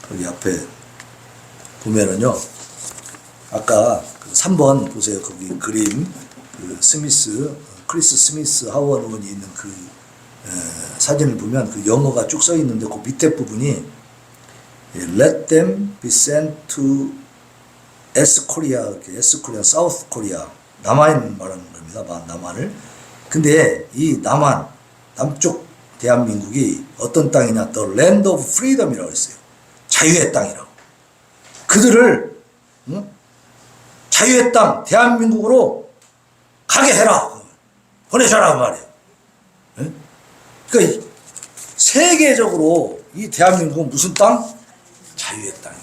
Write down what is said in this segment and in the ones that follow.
거기 앞에 보면은요, 아까 그 3번 보세요. 거기 그림, 그 크리스 스미스 하원 의원이 있는 그 사진을 보면 그 영어가 쭉 써 있는데 그 밑에 부분이 Let them be sent to S 코리아, S 코리아, 사우스 코리아, 남한 말하는 겁니다. 남한을. 근데 이 남쪽 대한민국이 어떤 땅이냐? The land of freedom이라고 했어요. 자유의 땅이라고. 그들을 자유의 땅 대한민국으로 가게 해라. 보내줘라 그 말이에요. 그러니까 세계적으로 이 대한민국은 무슨 땅? 자유의 땅이에요.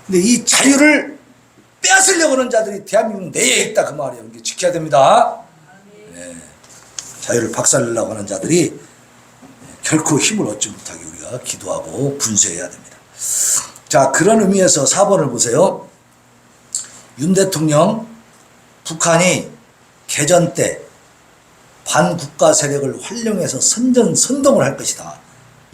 근데 이 자유를 빼앗으려고 하는 자들이 대한민국 내에 있다 그 말이에요. 이게 지켜야 됩니다. 네. 자유를 박살내려고 하는 자들이 결코 힘을 얻지 못하게 우리가 기도하고 분쇄해야 됩니다. 자, 그런 의미에서 4번을 보세요. 윤 대통령, 북한이 개전 때 반국가 세력을 활용해서 선동을 할 것이다.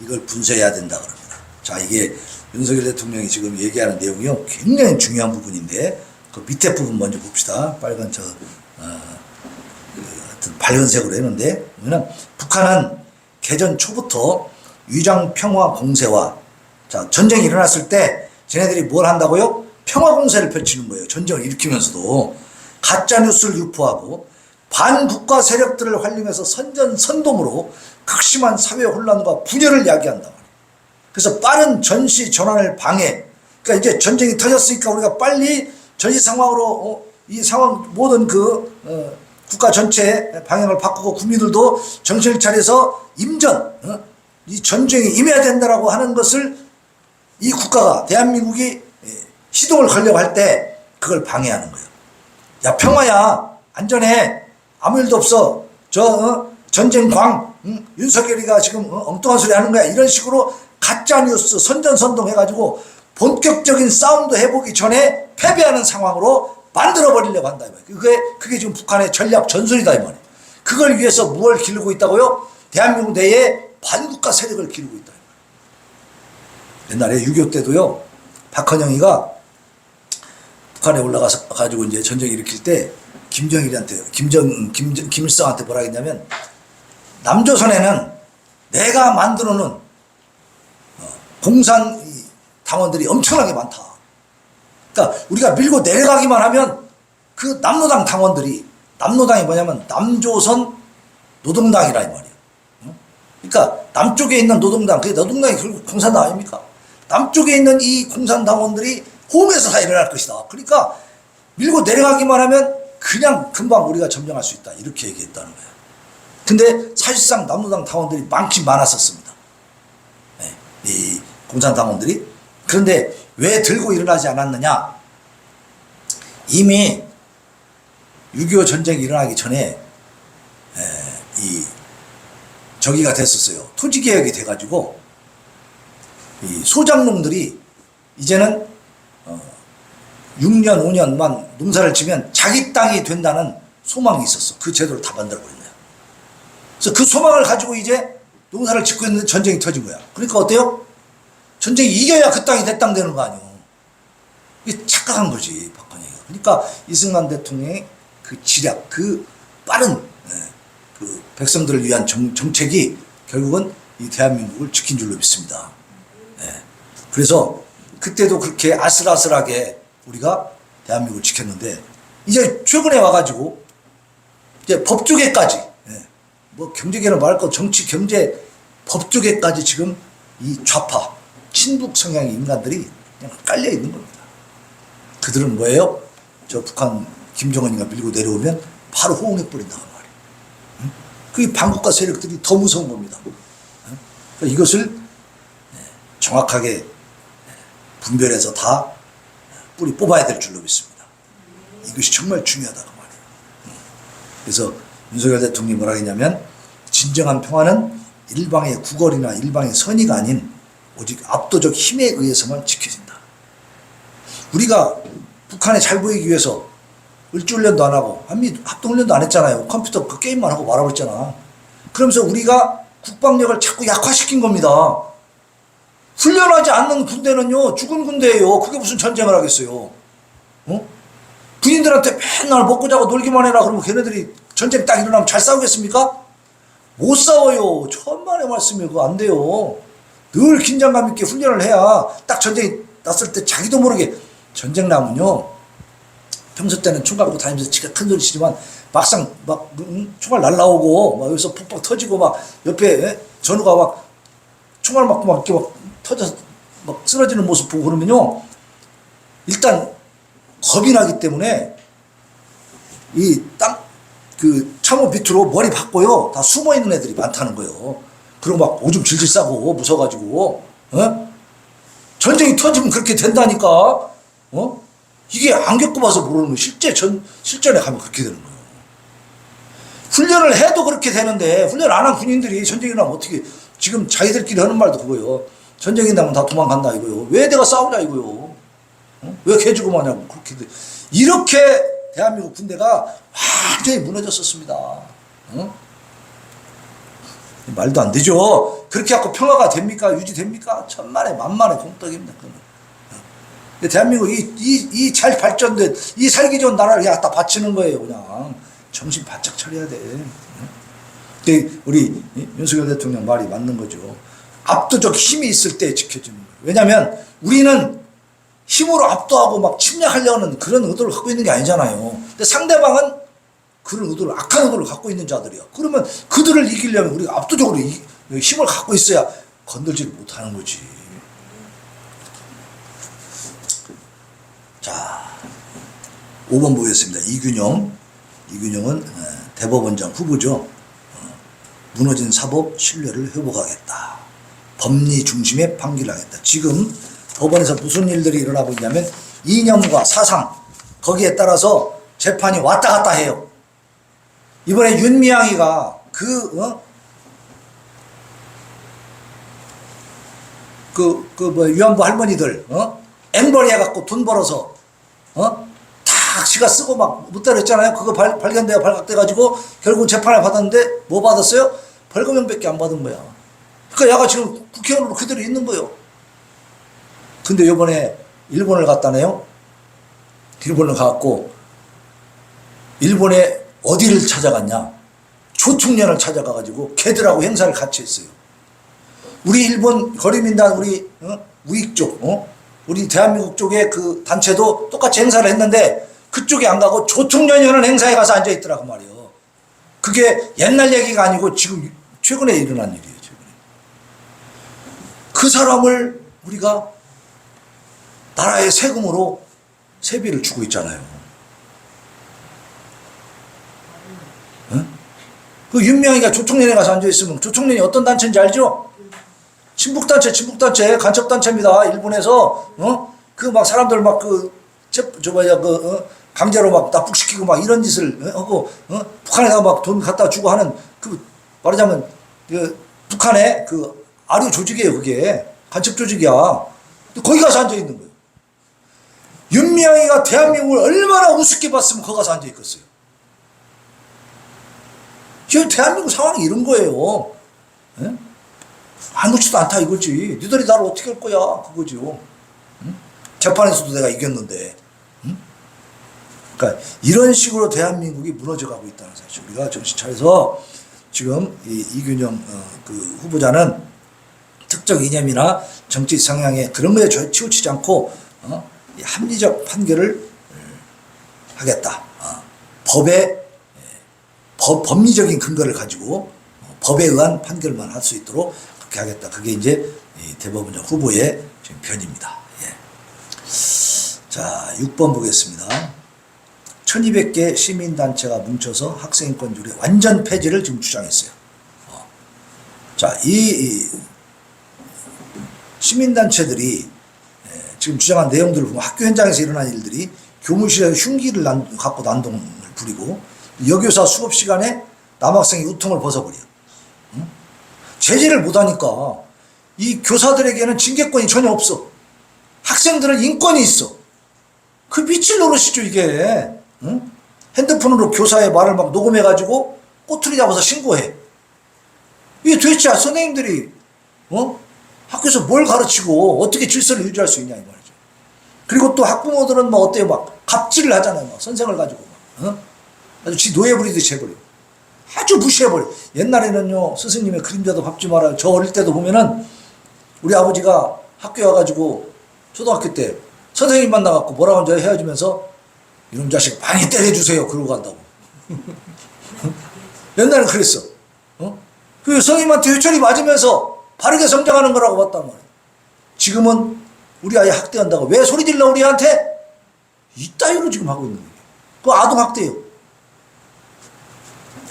이걸 분쇄해야 된다 그럽니다. 자, 이게 윤석열 대통령이 지금 얘기하는 내용이요, 굉장히 중요한 부분인데 그 밑에 부분 먼저 봅시다. 빨간 하여튼 밝은색으로 했는데, 북한은 개전 초부터 위장 평화 공세와, 자, 전쟁이 일어났을 때 쟤네들이 뭘 한다고요? 평화 공세를 펼치는 거예요. 전쟁을 일으키면서도 가짜 뉴스를 유포하고 반국가 세력들을 활용해서 선동으로 극심한 사회 혼란과 분열을 야기한다. 그래서 빠른 전시 전환을 방해. 그러니까 이제 전쟁이 터졌으니까 우리가 빨리 전시 상황으로 이 상황 모든 국가 전체 방향을 바꾸고 국민들도 정신을 차려서 이 전쟁에 임해야 된다라고 하는 것을 이 국가가 대한민국이 시동을 걸려고 할 때 그걸 방해하는 거예요. 야, 평화야, 안전해, 아무 일도 없어, 전쟁광, 윤석열이가 지금 엉뚱한 소리 하는 거야, 이런 식으로 가짜뉴스 선전선동 해가지고 본격적인 싸움도 해보기 전에 패배하는 상황으로 만들어버리려고 한다. 그게 지금 북한의 전략 전술이다 이 말이에요. 그걸 위해서 무엇을 기르고 있다고요? 대한민국 내에 반국가 세력을 기르고 있다. 옛날에 6.25 때도요, 박헌영이가 북한에 올라가서 가지고 이제 전쟁 일으킬 때 김정일한테, 김일성한테 뭐라 했냐면, 남조선에는 내가 만들어 놓은 공산 당원들이 엄청나게 많다. 그러니까 우리가 밀고 내려가기만 하면 그 남노당 당원들이, 남노당이 뭐냐면 남조선 노동당이라 이 말이에요. 그러니까 남쪽에 있는 노동당, 그 노동당이 결국 공산당 아닙니까? 남쪽에 있는 이 공산당원들이 호응해서 다 일어날 것이다. 그러니까 밀고 내려가기만 하면 그냥 금방 우리가 점령할 수 있다. 이렇게 얘기했다는 거예요. 근데 사실상 남노당 당원들이 많긴 많았었습니다. 네, 이 공산당원들이. 그런데 왜 들고 일어나지 않았느냐? 이미 6.25 전쟁이 일어나기 전에 저기가 됐었어요. 토지개혁이 돼가지고 이 소작농들이 이제는 6년 5년만 농사를 지면 자기 땅이 된다는 소망이 있었어. 그 제도를 다 만들어버린 거야. 그래서 그 소망을 가지고 이제 농사를 짓고 있는데 전쟁이 터진 거야. 그러니까 어때요? 전쟁이 이겨야 그 땅이 내 땅 되는 거 아니에요. 이게 착각한 거지, 박헌영이가. 그러니까 이승만 대통령의 그 지략, 그 빠른 그 백성들을 위한 정책이 결국은 이 대한민국을 지킨 줄로 믿습니다. 그래서 그때도 그렇게 아슬아슬하게 우리가 대한민국을 지켰는데, 이제 최근에 와가지고 이제 법조계까지, 뭐 경제계는 말할 것, 정치, 경제, 법조계까지 지금 이 좌파, 친북 성향의 인간들이 그냥 깔려 있는 겁니다. 그들은 뭐예요? 저 북한 김정은이가 밀고 내려오면 바로 호응해버린다고 말이에요. 그게 반국가 세력들이 더 무서운 겁니다. 그러니까 이것을 정확하게 분별해서 다 뿌리 뽑아야 될 줄로 믿습니다. 이것이 정말 중요하다고 말이에요. 그래서 윤석열 대통령이 뭐라 했냐면, 진정한 평화는 일방의 구걸이나 일방의 선의가 아닌 오직 압도적 힘에 의해서만 지켜진다. 우리가 북한에 잘 보이기 위해서 을지훈련도 안 하고 한미 합동훈련도 안 했잖아요. 컴퓨터 그 게임만 하고 말아버렸잖아. 그러면서 우리가 국방력을 자꾸 약화시킨 겁니다. 훈련하지 않는 군대는요, 죽은 군대예요. 그게 무슨 전쟁을 하겠어요. 어? 군인들한테 맨날 먹고 자고 놀기만 해라 그러면 걔네들이 전쟁 딱 일어나면 잘 싸우겠습니까? 못 싸워요. 천만의 말씀이에요. 그거 안 돼요. 늘 긴장감 있게 훈련을 해야 딱 전쟁이 났을 때 자기도 모르게. 전쟁 나면요, 평소 때는 총알 갖고 다니면서 지가 큰 소리 치지만 막상 막 총알 날라오고 막 여기서 푹푹 터지고 막 옆에 전우가 막 총알 맞고 막 이렇게 막 터져서 막 쓰러지는 모습 보고 그러면요, 일단 겁이 나기 때문에 이 땅 그 참호 밑으로 머리 박고요 다 숨어 있는 애들이 많다는 거예요. 그리고 막 오줌 질질 싸고 무서워가지고. 어? 전쟁이 터지면 그렇게 된다니까. 어? 이게 안 겪어봐서 모르는 거예요. 실전에 가면 그렇게 되는 거예요. 훈련을 해도 그렇게 되는데, 훈련 안 한 군인들이 전쟁이 나면 어떻게, 지금 자기들끼리 하는 말도 그거예요. 전쟁이 나면 다 도망간다 이거요. 왜 내가 싸우냐 이거요. 어? 왜 개죽음 하냐고. 그렇게 이렇게 대한민국 군대가 완전히 무너졌었습니다. 어? 말도 안 되죠. 그렇게 갖고 평화가 됩니까? 유지됩니까? 천만의 만만의 공덕입니다. 근데 대한민국 이 잘 발전된, 이 살기 좋은 나라를 그냥 갖다 바치는 거예요. 그냥 정신 바짝 차려야 돼. 근데 우리 윤석열 대통령 말이 맞는 거죠. 압도적 힘이 있을 때 지켜주는 거예요. 왜냐하면 우리는 힘으로 압도하고 막 침략하려는 그런 의도를 갖고 있는 게 아니잖아요. 근데 상대방은 그런 의도를, 악한 의도를 갖고 있는 자들이야. 그러면 그들을 이기려면 우리가 압도적으로 힘을 갖고 있어야 건들지를 못하는 거지. 자, 5번 보겠습니다. 이균영은 대법원장 후보죠. 무너진 사법 신뢰를 회복하겠다. 법리 중심의 판결을 하겠다. 지금 법원에서 무슨 일들이 일어나고 있냐면 이념과 사상, 거기에 따라서 재판이 왔다 갔다 해요. 이번에 윤미향이가 위안부 할머니들 앵벌이 해갖고 돈 벌어서 다 지가 쓰고 막 못 때렸잖아요. 그거 발견돼가 발각돼가지고 결국 재판을 받았는데 뭐 받았어요? 벌금형밖에 안 받은 거야. 그러니까 야가 지금 국회의원으로 그대로 있는 거예요. 근데 요번에 일본을 갔다네요. 일본을 가갖고 일본에 어디를 찾아갔냐? 조총련을 찾아가가지고 걔들하고 행사를 같이 했어요. 우리 일본 거리민단 우리 우익 쪽, 우리 대한민국 쪽의 그 단체도 똑같이 행사를 했는데 그쪽에 안 가고 조총련이 하는 행사에 가서 앉아 있더라고 말이에요. 그게 옛날 얘기가 아니고 지금 최근에 일어난 일이에요. 최근에. 그 사람을 우리가 나라의 세금으로 세비를 주고 있잖아요. 그 윤명이가 조총련에 가서 앉아있으면 조총련이 어떤 단체인지 알죠? 친북단체 간첩단체입니다. 일본에서 그 막 사람들 막 강제로 막 납북시키고 막 이런 짓을 하고 북한에다가 막 돈 갖다 주고 하는 그 말하자면 그 북한의 그 아류 조직이에요. 그게 간첩 조직이야. 거기 가서 앉아 있는 거예요. 윤미향이가 대한민국을 얼마나 우습게 봤으면 거기 가서 앉아 있겠어요. 지금 대한민국 상황이 이런 거예요. 예? 아무렇지도 않다 이거지. 니들이 나를 어떻게 할 거야 그거죠. 응? 재판에서도 내가 이겼는데. 응? 그러니까 이런 식으로 대한민국이 무너져가고 있다는 사실. 우리가 정신 차려서 지금 이균영 그 후보자는 특정 이념이나 정치 성향에 그런 거에 치우치지 않고 합리적 판결을 하겠다. 법리적인 근거를 가지고 법에 의한 판결만 할 수 있도록 그렇게 하겠다. 그게 이제 대법원장 후보의 지금 편입니다. 예. 자, 6번 보겠습니다. 1200개 시민단체가 뭉쳐서 학생인권조례 완전 폐지를 지금 주장했어요. 자, 이 시민단체들이 지금 주장한 내용들을 보면 학교 현장에서 일어난 일들이 교무실에 흉기를 갖고 난동을 부리고 여교사 수업 시간에 남학생이 우통을 벗어버려. 응? 제재를 못하니까 이 교사들에게는 징계권이 전혀 없어. 학생들은 인권이 있어. 그 미칠 노릇이죠 이게. 응? 핸드폰으로 교사의 말을 막 녹음해가지고 꼬투리 잡아서 신고해. 이게 도대체 선생님들이 학교 학교에서 뭘 가르치고 어떻게 질서를 유지할 수 있냐 이 말이죠. 그리고 또 학부모들은 뭐 어때요? 막 갑질을 하잖아요. 막 선생을 가지고 막, 아주 지 노예 부리듯이 해버려. 아주 무시해버려. 옛날에는요 스승님의 그림자도 밟지 말아요. 저 어릴 때도 보면은 우리 아버지가 학교에 와가지고 초등학교 때 선생님 만나갖고 뭐라고 하는지 헤어지면서 이놈 자식 많이 때려주세요 그러고 간다고. 옛날엔 그랬어. 그 선생님한테 회초리 맞으면서 바르게 성장하는 거라고 봤단 말이야. 지금은 우리 아이 학대한다고 왜 소리 질러 우리한테? 이따위로 지금 하고 있는 거예요. 그거 아동학대예요.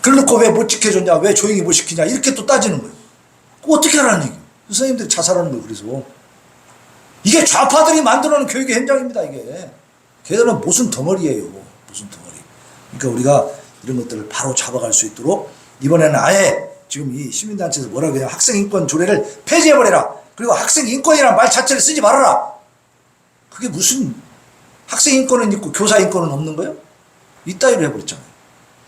그래놓고 왜 못 지켜줬냐, 왜 조용히 못 시키냐 이렇게 또 따지는 거예요. 그거 어떻게 하라는 얘기예요. 선생님들이 자살하는 거예요. 그래서 이게 좌파들이 만들어놓은 교육의 현장입니다. 이게 걔들은 무슨 덩어리예요. 무슨 덩어리. 그러니까 우리가 이런 것들을 바로 잡아갈 수 있도록 이번에는 아예 지금 이 시민단체에서 뭐라고 해요? 학생인권 조례를 폐지해버려라. 그리고 학생인권이라는 말 자체를 쓰지 말아라. 그게 무슨 학생인권은 있고 교사인권은 없는 거예요? 이따위로 해버렸잖아요.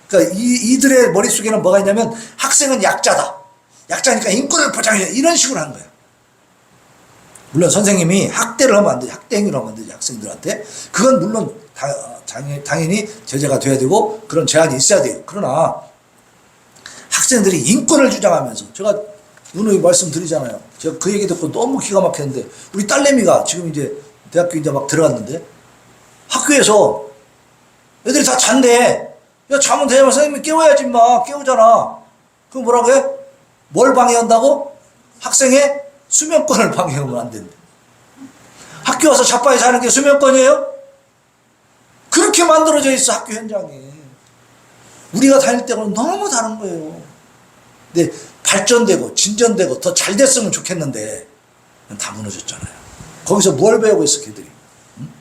그러니까 이들의 머릿속에는 뭐가 있냐면 학생은 약자다. 약자니까 인권을 보장해. 이런 식으로 하는 거야. 물론 선생님이 학대를 하면 안 되지. 학대 행위를 하면 안 되지. 학생들한테. 그건 물론 당연히 제재가 돼야 되고 그런 제한이 있어야 돼요. 그러나 학생들이 인권을 주장하면서 제가 누누이 말씀드리잖아요. 제가 그 얘기 듣고 너무 기가 막혔는데 우리 딸내미가 지금 이제 대학교 이제 막 들어갔는데 학교에서 애들이 다 잔대. 야 자면 되면 선생님이 깨워야지 마. 깨우잖아. 그럼 뭐라고 해? 뭘 방해한다고? 학생의 수면권을 방해하면 안 된대. 학교 와서 자빠에 자는 게 수면권이에요? 그렇게 만들어져 있어 학교 현장에. 우리가 다닐 때하고는 너무 다른 거예요. 근데 발전되고 진전되고 더 잘 됐으면 좋겠는데 다 무너졌잖아요. 거기서 뭘 배우고 있어 걔들이. 응?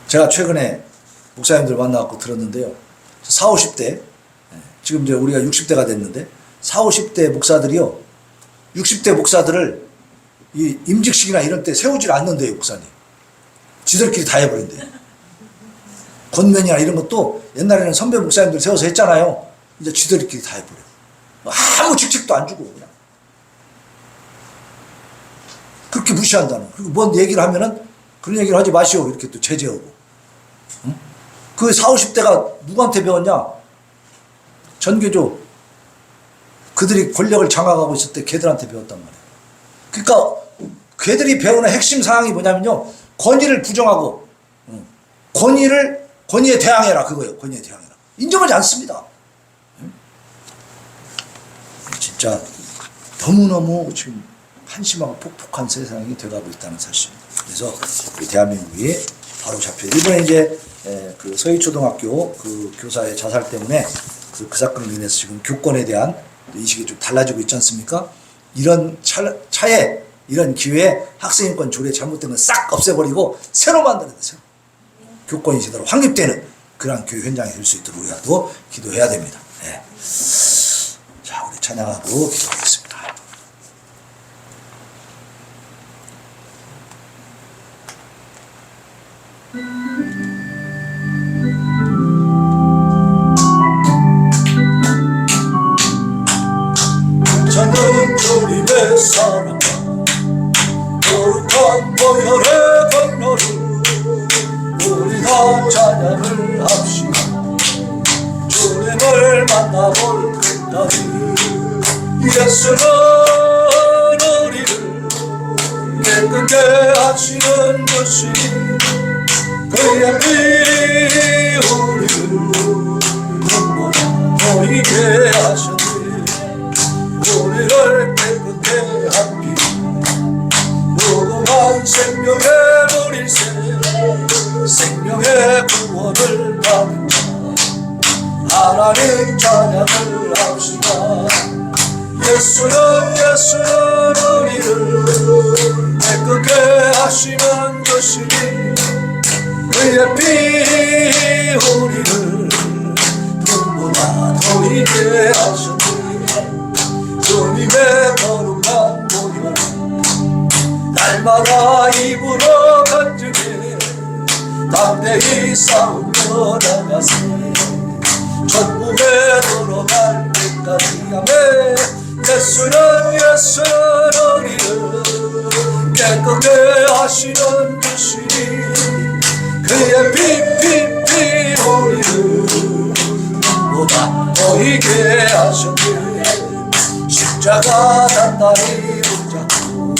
제가 최근에 목사님들 만나갖고 들었는데요. 40, 50대 지금 이제 우리가 60대가 됐는데 40, 50대 목사들이요 60대 목사들을 이 임직식이나 이런 때 세우질 않는데요. 목사님 지들끼리 다 해버린대요. 권면이나 이런 것도 옛날에는 선배 목사님들 세워서 했잖아요. 이제 지들끼리 다 해버려. 아무 직책도 안 주고 그냥 그렇게 무시한다는. 그리고 뭔 얘기를 하면은 그런 얘기를 하지 마시오 이렇게 또 제재하고. 응? 그 40, 50대가 누구한테 배웠냐? 전교조 그들이 권력을 장악하고 있을 때 걔들한테 배웠단 말이에요. 그러니까 걔들이 배우는 핵심 사항이 뭐냐면요 권위를 부정하고 권위에 대항해라 그거예요. 권위에 대항해라. 인정하지 않습니다. 진짜 너무너무 지금 한심하고 폭폭한 세상이 돼가고 있다는 사실입니다. 그래서 우리 대한민국이 바로 잡혀. 이번에 이제 그 서희초등학교 그 교사의 자살 때문에 그 사건으로 인해서 지금 교권에 대한 인식이 좀 달라지고 있지 않습니까? 이런 차에 이런 기회에 학생인권 조례 잘못된 건 싹 없애버리고 새로 만들어야 돼요. 교권이 제대로 확립되는 그런 교육 현장이 될 수 있도록 우리가 또 기도해야 됩니다. 네. 자, 우리 찬양하고 기도하겠습니다. 저는 주님의 사랑 거룩한 보혈의 건너를 우리 다 찬양을 합시다. 주님을 만나볼 때까지 예수는 우리를 깨끗게 하시는 것이 그의 피 우리를 눈보다 보이게 하셨네. 우리를 깨끗게 한 피 무궁한 생명의 물일새 생명의 구원을 받은 자 하나님 찬양을 합시다. 예수는 우리를 깨끗게 하시는 것이니 그의 피 우리를 눈보다 보이게 하셨네. 주님의 거룩한 보혈 날마다 입으로 간증해 담대히 싸우며 나가세 천국에 들어갈 때까지 아멘. 예수는 우리를 깨끗게 하시는 주시니 그의 피피 우리를 눈보다 보이게 하셨네. 십자가 단단히 붙잡고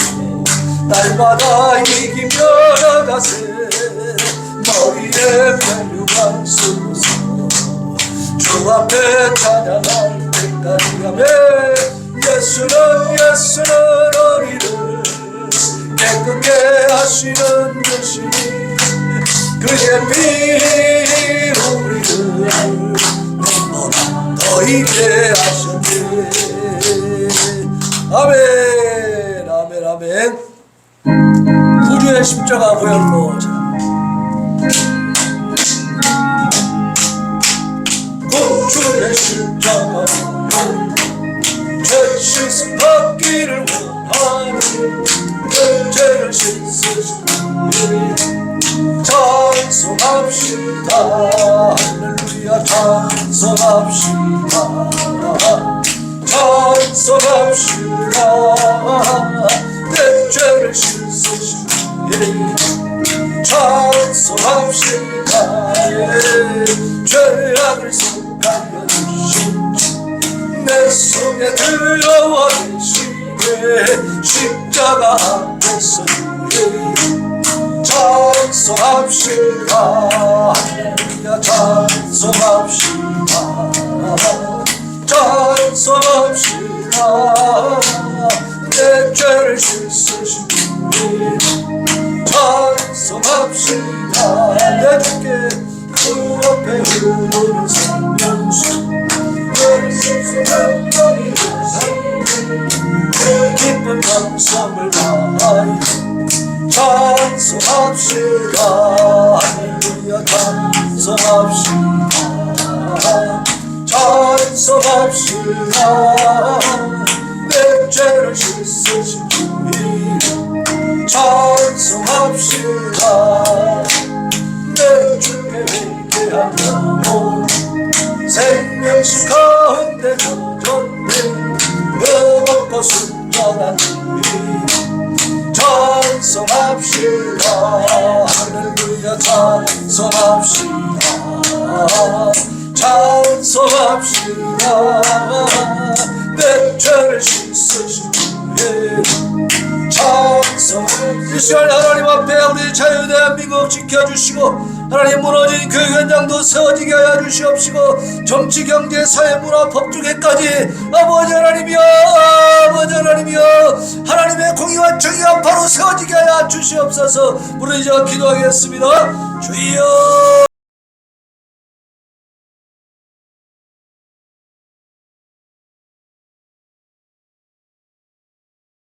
날마다 이기며 나가세. 머리에 멸류관 쓰고서 주 앞에 찬양할 때까지 하며 예수는 우리를 깨끗게 하시는 주시니 그의 피 우리를 눈보다 더이게 하셨네. 아멘 아멘 아멘. 구주의 십자가 보혈로 구주의 십자가 죄 씻음 받기를 원하는 그 죄를 씻으신 찬송합시다. 할렐루야 찬송합시다. 찬송합시다. 내 죄를 씻으신 찬송합시다. 죄악을 속하여 주신 내 손에 들어와 계시네. 십자가 앞에서 찬송합시다. 할렐루야 찬송합시다. 찬송합시다. 내 죄를 씻으신 찬송합시다. 내 주께 그 앞에 흐르는 생명수 그 기쁜 감성을 다하여 찬송합시다. 할렐루야 찬송합시다. 찬송합시다. 내 죄를 씻으신 주님 찬송합시다. 내 주께 회개하며 생명수 가운데 젖었네. 의롭고 순전한 주님 찬송합시다. 할렐루야 찬송합시다. 찬송합시다. 내 죄를 씻으신 주님 찬송. 이 시간 하나님 앞에 우리 자유 대한민국 지켜주시고 하나님 무너진 그 현장도 세워지게 하여 주시옵시고 정치 경제 사회 문화 법조계까지 아버지 하나님이여 아버지 하나님이여 하나님의 공의와 정의가 바로 세워지게 하여 주시옵소서. 우리 이제 기도하겠습니다. 주여